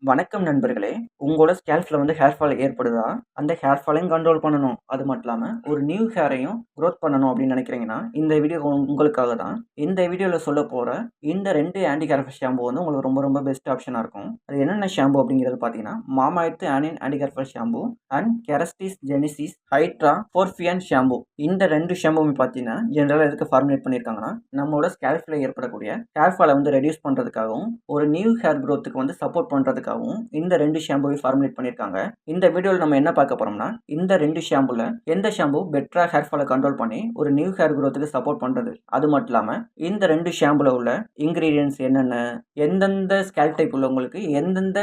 வணக்கம் நண்பர்களே. உங்களோட ஸ்கேல்ப்ல ஹேர் ஃபால் ஏற்படுதா? அந்த ஹேர் ஃபாலையும் கண்ட்ரோல் பண்ணணும். அது மட்டும் இல்லாம ஒரு நியூ ஹேரையும் குரோத் பண்ணணும் அப்படின்னு நினைக்கிறீங்கன்னா, இந்த வீடியோ உங்களுக்காக தான். இந்த வீடியோல சொல்லப்போற இந்த 2 ஆன்டி ஹேர் ஃபால் ஷாம்பு உங்களுக்கு ரொம்ப ரொம்ப பெஸ்ட் ஆப்ஷனா இருக்கும். அது என்னென்ன ஷாம்பு அப்படிங்கிறது பார்த்தீங்கன்னா, Mamaearth anti hair fall shampoo and Kerastase Genesis hydra fortifiant shampoo. இந்த 2 ஷாம்புமே பார்த்தீங்கன்னா, ஜெனரலா எதுக்கு ஃபார்முலேட் பண்ணியிருக்காங்கன்னா, நம்மளோட ஸ்கேல்ப்ல ஏற்படக்கூடிய ஹேர் ஃபாலை ரெடியூஸ் பண்றதுக்காகவும், ஒரு நியூ ஹேர் குரோத்துக்கு சப்போர்ட் பண்றதுக்காகவும் இந்த 2 ஷாம்புவை ஃபார்முலேட் பண்ணியிருக்காங்க. இந்த வீடியோல நம்ம என்ன பார்க்க போறோம்னா, இந்த 2 ஷாம்புல எந்த ஷாம்பு பெட்டரா ஹேர் ஃபாலை கண்ட்ரோல் பண்ணி ஒரு நியூ ஹேர் குரோத்துக்கு சப்போர்ட் பண்றது. அது மட்டும் இல்லாம இந்த 2 ஷாம்புல உள்ள இன்கிரீடியன்ட்ஸ் என்னென்ன, எந்தெந்த ஸ்கேல்ப் டைப் உள்ளவங்களுக்கு எந்தெந்த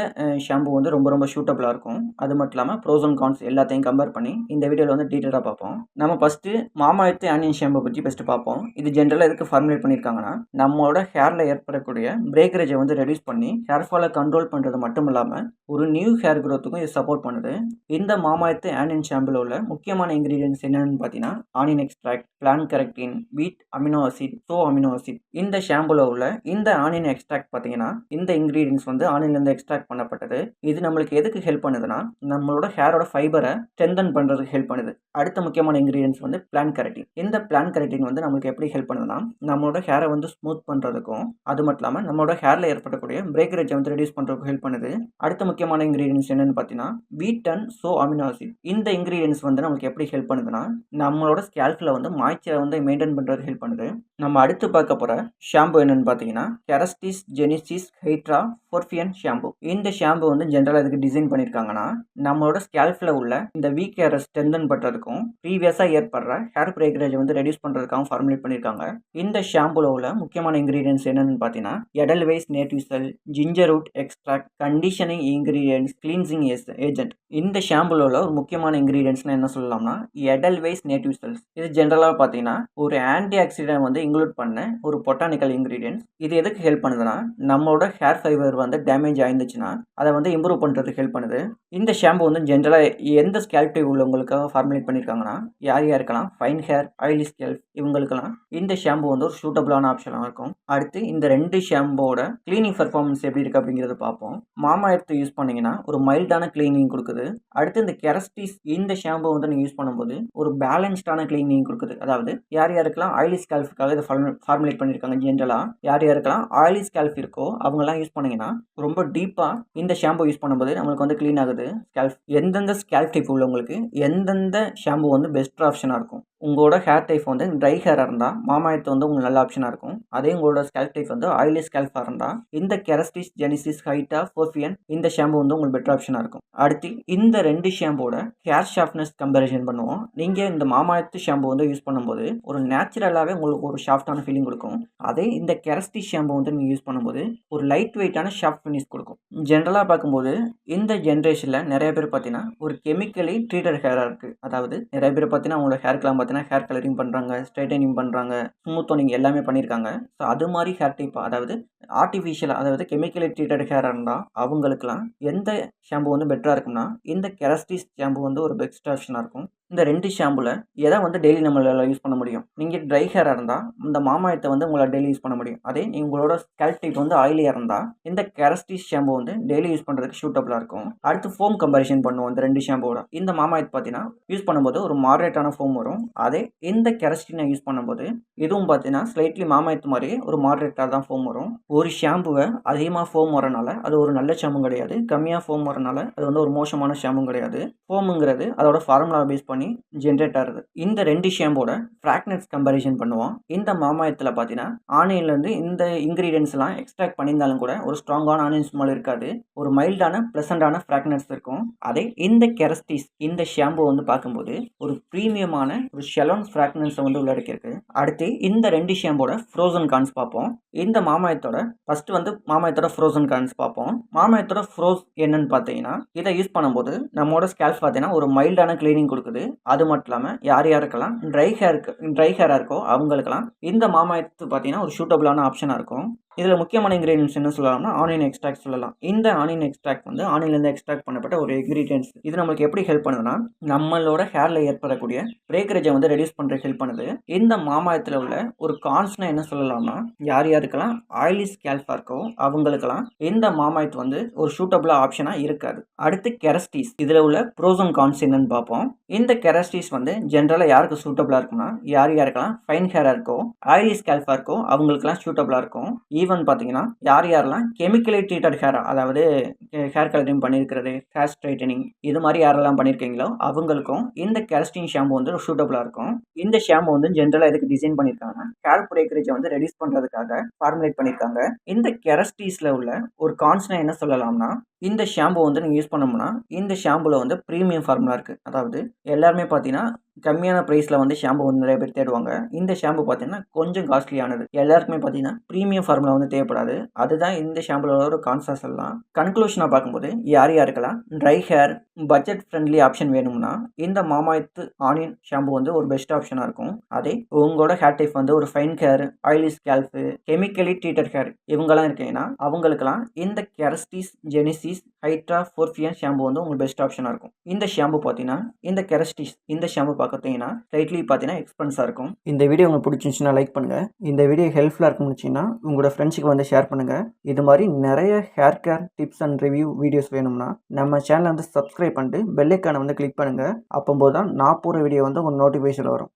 ஷாம்பு ரொம்ப ரொம்ப சூட்டபிளா இருக்கும். அது மட்டும் இல்லாம ப்ரோஸ் அண்ட் கான்ஸ் எல்லாத்தையும் கம்பேர் பண்ணி இந்த வீடியோல டீடைலா பார்ப்போம். நம்ம ஃபர்ஸ்ட் மாமாஎர்த் ஆனியன் ஷாம்பு பத்தி ஃபர்ஸ்ட் பார்ப்போம். இது ஜெனரலா எதுக்கு ஃபார்முலேட் பண்ணியிருக்காங்கன்னா, நம்மளோட ஹேர்ல ஏற்படக்கூடிய பிரேக்கரேஜை ரெடியூஸ் பண்ணி ஹேர் ஃபாலை கண்ட்ரோல் பண்றது மட்டும் இல்லாம ஒரு நியூ ஹேர் குரோத்துக்கும் இது சப்போர்ட் பண்ணுது. இந்த மாமாஎர்த் ஆனியன் ஷாம்புல உள்ள முக்கியமான இன்கிரீடியன்ட்ஸ் என்னன்னு பார்த்தீங்கன்னா, ஆனியன் எக்ஸ்ட்ராக்ட், பிளான்ட் கெரட்டின், வீட் amino acid, so amino acid. இந்த ஷாம்புல உள்ள இந்த ஆனியன் எக்ஸ்ட்ராக்ட் பார்த்தீங்கன்னா, இந்த இன்கிரீடியன்ட்ஸ் ஆனியன்ல இருந்து எக்ஸ்ட்ராக்ட் பண்ணப்பட்டது. இது நம்மளுக்கு எதுக்கு ஹெல்ப் பண்ணுதுன்னா, நம்மளோட ஹேரோட ஃபைபரை ஸ்ட்ரென்தன் பண்றதுக்கு ஹெல்ப் பண்ணுது. அடுத்த முக்கியமான இன்கிரீடியன்ட்ஸ் பிளான்ட் கெரட்டின். இந்த பிளான்ட் கெரட்டின் நம்மளுக்கு எப்படி ஹெல்ப் பண்ணுதுன்னா, நம்மளோட ஹேரை ஸ்மூத் பண்றதுக்கும், அது மட்டும் இல்லாம நம்மளோட ஹேர்ல ஏற்படக்கூடிய பிரேக்கரேஜை ரெடியூஸ் பண்றதுக்கு ஹெல்ப் பண்ணுது. அடுத்த முக்கியமான இன்கிரீடியன்ட்ஸ் என்னன்னு பார்த்தீங்கன்னா, வீட் அண்ட் சோ அமினோ ஆசிட். இந்த இன்கிரீடியன்ட்ஸ் நமக்கு எப்படி ஹெல்ப் பண்ணுதுன்னா, நம்மளோட ஸ்கேல்ப்ல மாய்ச்சரை மெயின்டைன் பண்றதுக்கு ஹெல்ப் பண்ணுது. நம்ம அடுத்து பார்க்க போற ஷாம்பு என்னன்னு பார்த்தீங்கன்னா, கெரஸ்டிஸ் ஜெனிசிஸ் ஹைட்ரா போர்ஃபியன் ஷாம்பு. இந்த ஷாம்பு ஜெனரலா இதுக்கு டிசைன் பண்ணியிருக்காங்கன்னா, நம்மளோட ஸ்கேல்ப்ல உள்ள இந்த வீக் ஹேரை ஸ்ட்ரென்தன் பண்றதுக்கும், ப்ரீவியஸா ஏற்படுற ஹேர் பிரேக்கரேஜ் ரெடியூஸ் பண்றதுக்காகவும் ஃபார்முலேட் பண்ணியிருக்காங்க. இந்த ஷாம்புல உள்ள முக்கியமான இன்கிரீடியன்ட்ஸ் என்னன்னு பார்த்தீங்கன்னா, edelweiss native cell, ginger root extract, conditioning ingredients, cleansing agent. இந்த ஷாம்புல உள்ள ஒரு முக்கியமான இன்கிரீடியன்ட்ஸ்னா என்ன சொல்லலாம்னா, எடல்வைஸ் நேட்டிவ் செல்ஸ். இது ஜெனரலா பார்த்தீங்கன்னா ஒரு ஆன்டி ஆக்சிடென்ட் இன்க்ளூட் பண்ண ஒரு பொட்டானிக்கல் இன்கிரீடியன்ட்ஸ். இது எதுக்கு ஹெல்ப் பண்ணுதுன்னா, நம்மளோட ஹேர் ஃபைபர் டேமேஜ் ஆயிருந்துச்சுன்னா அதை இம்ப்ரூவ் பண்றதுக்கு ஹெல்ப் பண்ணுது. இந்த ஷாம்பு ஜெனரலா எந்த ஸ்கேல்ப் டைப் உள்ளவங்களுக்காக ஃபார்முலேட் பண்ணியிருக்காங்கன்னா, யார் யாருக்கெல்லாம் ஃபைன் ஹேர், ஆயிலி ஸ்கேல்ப் இவங்களுக்கெல்லாம் இந்த ஷாம்பு ஒரு சூட்டபிளான ஆப்ஷனாக இருக்கும். அடுத்து இந்த 2 ஷாம்போட கிளீனிங் பர்ஃபார்மன்ஸ் எப்படி இருக்கு அப்படிங்கிறத பார்ப்போம். மாமாஎர்த் யூஸ் பண்ணீங்கன்னா ஒரு மைல்டான கிளீனிங் கொடுக்குது. அடுத்து இந்த கெரஸ்டிஸ் இந்த ஷாம்பு நீங்க யூஸ் பண்ணும்போது ஒரு பேலன்ஸ்டான கிளீனிங் கொடுக்குது. அதாவது யார் யாருக்கெல்லாம் ஆயிலி ஸ்கேல்ப்காக இதை ஃபார்முலேட் பண்ணியிருக்காங்க. ஜென்ரலா யார் யாருக்கெல்லாம் ஆயிலி ஸ்கேல்ப் இருக்கோ அவங்கெல்லாம் யூஸ் பண்ணீங்கன்னா ரொம்ப டீப்பா இந்த ஷாம்பு யூஸ் பண்ணும்போது நம்மளுக்கு க்ளீன் ஆகுது ஸ்கேல்ப். எந்தெந்த ஸ்கேல்ப் டைப் உள்ளவங்களுக்கு எந்தெந்த ஷாம்பு பெஸ்ட் ஆப்ஷனா இருக்கும். உங்களோட ஹேர் டைப் ட்ரை ஹேராக இருந்தால் மாமாஎர்த் உங்களுக்கு நல்ல ஆப்ஷனாக இருக்கும். அதே உங்களோட ஸ்கேல்ப் டைப் ஆயிலி ஸ்கேல்பாக இருந்தால் இந்த கெரஸ்டிஸ் ஜெனிசிஸ் ஹைட்டா போர்ஃபியன் இந்த ஷாம்பு உங்களுக்கு பெட்டர் ஆப்ஷனாக இருக்கும். அடுத்து இந்த 2 ஷாம்போட ஹேர் ஷார்ப்னஸ் கம்பேரிசன் பண்ணுவோம். நீங்கள் இந்த மாமாஎர்த் ஷாம்பு யூஸ் பண்ணும்போது ஒரு நேச்சுரலாகவே உங்களுக்கு ஒரு ஷாஃப்டான ஃபீலிங் கொடுக்கும். அதே இந்த கெரஸ்டிஸ் ஷாம்பு நீங்கள் யூஸ் பண்ணும்போது ஒரு லைட் வெயிட்டான ஷார்ப் ஃபினிஷ் கொடுக்கும். ஜென்ரலாக பார்க்கும்போது இந்த ஜென்ரேஷனில் நிறைய பேர் பார்த்தீங்கன்னா ஒரு கெமிக்கலி ட்ரீட்டட் ஹேராக இருக்குது. அதாவது நிறைய பேர் பார்த்தீங்கன்னா அவங்களோட ஹேர்க்கெலாம் ஹேர் கலரிங் பண்ணுறாங்க, ஸ்ட்ரைட்டனிங் பண்ணுறாங்க, ஸ்மூத்தனிங் எல்லாமே பண்ணியிருக்காங்க. ஸோ அது மாதிரி ஹேர் டைப், அதாவது ஆர்டிஃபிஷியல், அதாவது கெமிக்கலி ட்ரீட்டட் ஹேராக இருந்தால் அவங்களுக்குலாம் எந்த ஷாம்பு பெட்டராக இருக்கும்னா இந்த கெரஸ்டிஸ் ஷாம்பு ஒரு பெஸ்ட் ஆப்ஷனாக இருக்கும். இந்த 2 ஷாம்புல எதை டெய்லி நம்மளால் யூஸ் பண்ண முடியும். நீங்கள் ட்ரை ஹேராக இருந்தால் இந்த மாமாஎர்த்தை உங்களால் டெய்லி யூஸ் பண்ண முடியும். அதே உங்களோட ஸ்கேல்ப் டைப் ஆயிலியாக இருந்தால் இந்த கெரஸ்டிஸ் ஷாம்பு டெய்லி யூஸ் பண்ணுறதுக்கு சூட்டபிளாக இருக்கும். அடுத்து ஃபோம் கம்பேரிசன் பண்ணுவோம். இந்த 2 ஷாம்போட இந்த மாமாஎர்த் பார்த்தீங்கன்னா யூஸ் பண்ணும்போது ஒரு மாடரேட்டான ஃபோம் வரும். அதே இந்த கெரஸ்டினை யூஸ் பண்ணும்போது இதுவும் பார்த்தீங்கன்னா ஸ்லைட்லி மாமாஎர்த் மாதிரியே ஒரு மாடரேட்டாக தான் ஃபோம் வரும். ஒரு ஷாம்புவை அதிகமாக ஃபோம் வரனால அது ஒரு நல்ல ஷாம்பும் கிடையாது, கம்மியாக ஃபோம் வரனால அது ஒரு மோசமான ஷாம்பும் கிடையாது. ஃபோமுங்கிறது அதோட ஃபார்முலா பேஸ் பண்ணி ஜென்ரேட் ஆகுது. இந்த 2 ஷாம்போட ஃப்ராக்னன்ஸ் கம்பேரிசன் பண்ணுவோம். இந்த மாமாஎர்த்தில் பார்த்தீங்கன்னா ஆனியன்லேருந்து இந்த இன்கிரீடியன்ஸ்லாம் எக்ஸ்ட்ராக்ட் பண்ணியிருந்தாலும் கூட ஒரு ஸ்ட்ராங்கான ஆனியன் ஸ்மெல் இருக்காது, ஒரு மைல்டான ப்ளசண்டான ஃப்ராக்னன்ஸ் இருக்கும். அதே இந்த கெரஸ்டிஸ் இந்த ஷாம்பு பார்க்கும்போது ஒரு ப்ரீமியமான ஒரு ஷெலோன் ஃப்ராக்னன்ஸ் உள்ளடக்கியிருக்கு. அடுத்து இந்த 2 ஷாம்போட ஃப்ரோசன் கான்ஸ் பார்ப்போம். இந்த மாமாஎர்த்தோட ஃபர்ஸ்ட் மாமாஎர்த்தோட ஃப்ரோசன் கான்ஸ் பார்ப்போம். மாமாஎர்த்தோட ஃப்ரோஸ் என்னன்னு பார்த்தீங்கன்னா, இதை யூஸ் பண்ணும்போது நம்மளோட ஸ்கேல்ப் பார்த்தீங்கன்னா ஒரு மைல்டான கிளீனிங் கொடுக்குது. அது மட்டும் இல்லாமல் யார் யாருக்கெல்லாம் ட்ரை ஹேராக இருக்கோ அவங்களுக்கெல்லாம் இந்த மாமாஎர்த் பார்த்தீங்கன்னா ஒரு சூட்டபிளான ஆப்ஷனாக இருக்கும். இதில் முக்கியமான இன்கிரீடியன்ஸ் என்ன சொல்லலாம்னா ஆனியன் எக்ஸ்ட்ராக்ட் சொல்லலாம். இந்த ஆனியன் எக்ஸ்ட்ராக்ட் வந்து ஆனியன்லேருந்து எக்ஸ்ட்ராக்ட் பண்ணப்பட்ட ஒரு இன்கிரீடியன்ஸ். இது நம்மளுக்கு எப்படி ஹெல்ப் பண்ணுதுன்னா, நம்மளோட ஹேரில் ஏற்படக்கூடிய பிரேக்கரேஜை வந்து ரெடியூஸ் பண்ணுறதுக்கு ஹெல்ப் பண்ணுது. இந்த மாமாயத்தில் உள்ள ஒரு கான்ஸ்னா என்ன சொல்லலாம்னா, யார் யாருக்கெல்லாம் ஆயிலி ஸ்கேல்ஃபாக இருக்கோ அவங்களுக்கெல்லாம் இந்த மாமாயத்து வந்து ஒரு சூட்டபிளாக ஆப்ஷனாக இருக்காது. அடுத்து கெரஸ்டிஸ். இதில் உள்ள ப்ரோஸ் அண்ட் கான்ஸ் என்னன்னு பார்ப்போம். இந்த கெரஸ்டிஸ் வந்து ஜென்ரலாக யாருக்கு சூட்டபிளாக இருக்கும்னா, யார் யாருக்கெல்லாம் ஃபைன் ஹேராக இருக்கோ, ஆயிலி ஸ்கேல்ஃபாக இருக்கோ அவங்களுக்கெல்லாம் சூட்டபிளாக இருக்கும். ஈவன் பார்த்தீங்கன்னா யார் யாரெல்லாம் கெமிக்கலி ட்ரீட்டட் ஹேர், அதாவது ஹேர் கலரிங் பண்ணியிருக்கிறது, ஹேர் ஸ்ட்ரைட்டனிங், இது மாதிரி யாரெல்லாம் பண்ணியிருக்கீங்களோ அவங்களுக்கும் இந்த கெரஸ்டின் ஷாம்பு வந்து சூட்டபிளாக இருக்கும். இந்த ஷாம்பு வந்து ஜென்ரலாக எதுக்கு டிசைன் பண்ணியிருக்காங்கன்னா, ஹேர் பிரேக்கரேஜை வந்து ரெடியூஸ் பண்ணுறதுக்காக ஃபார்முலேட் பண்ணியிருக்காங்க. இந்த கெரஸ்டிஸில் உள்ள ஒரு கான்ஸ்னா என்ன சொல்லலாம்னா, இந்த ஷாம்பு வந்து நீங்கள் யூஸ் பண்ணோம்னா இந்த ஷாம்புவில் வந்து ப்ரீமியம் ஃபார்முலா இருக்குது. அதாவது எல்லாருமே பார்த்தீங்கன்னா கம்மியான ப்ரைஸில் வந்து ஷாம்பு வந்து நிறைய பேர் தேடுவாங்க. இந்த ஷாம்பு பார்த்தீங்கன்னா கொஞ்சம் காஸ்ட்லியானது. எல்லாருக்குமே பார்த்தீங்கன்னா ப்ரீமியம் ஃபார்முலா வந்து தேவைப்படாது. அதுதான் இந்த ஷாம்புல ஒரு கான்செப்ட் சொல்லலாம். கன்க்ளூஷனாக பார்க்கும்போது யார் யாருக்கெல்லாம் try hair, budget friendly option வேணும்னா இந்த மாமாயத்து ஆனியன் ஷாம்பு வந்து ஒரு பெஸ்ட் ஆப்ஷனாக இருக்கும். அதே உங்களோட ஹேர் டைப் வந்து ஒரு fine hair, oily scalp, chemically treated hair இவங்கெல்லாம் இருக்கீங்கன்னா அவங்களுக்கெல்லாம் இந்த Kerastase Genesis hydra fortifiant shampoo வந்து உங்களுக்கு பெஸ்ட் ஆப்ஷனாக இருக்கும். இந்த ஷாம்பு பார்த்தீங்கன்னா இந்த கெரஸ்டிஸ் இந்த ஷாம்பு பார்த்தீங்கன்னா ஸ்லைட்லி பார்த்தீங்கன்னா எக்ஸ்பென்ஸாக இருக்கும். இந்த வீடியோ உங்களுக்கு பிடிச்சிருந்துச்சுன்னா லைக் பண்ணுங்கள். இந்த வீடியோ ஹெல்ப்ஃபுல்லாக இருக்கும்னு வச்சிங்கன்னா உங்களோட ஃப்ரெண்ட்ஸுக்கு வந்து ஷேர் பண்ணுங்கள். இது மாதிரி நிறைய hair care tips and review videos வேணும்னா நம்ம சேனலை வந்து சப்ஸ்கிரைப் பண்ணிட்டு பெல் ஐக்கானை வந்து கிளிக் பண்ணுங்கள். அப்போது தான் நான் போகிற வீடியோ வந்து உங்கள் நோட்டிஃபிகேஷன் வரும்.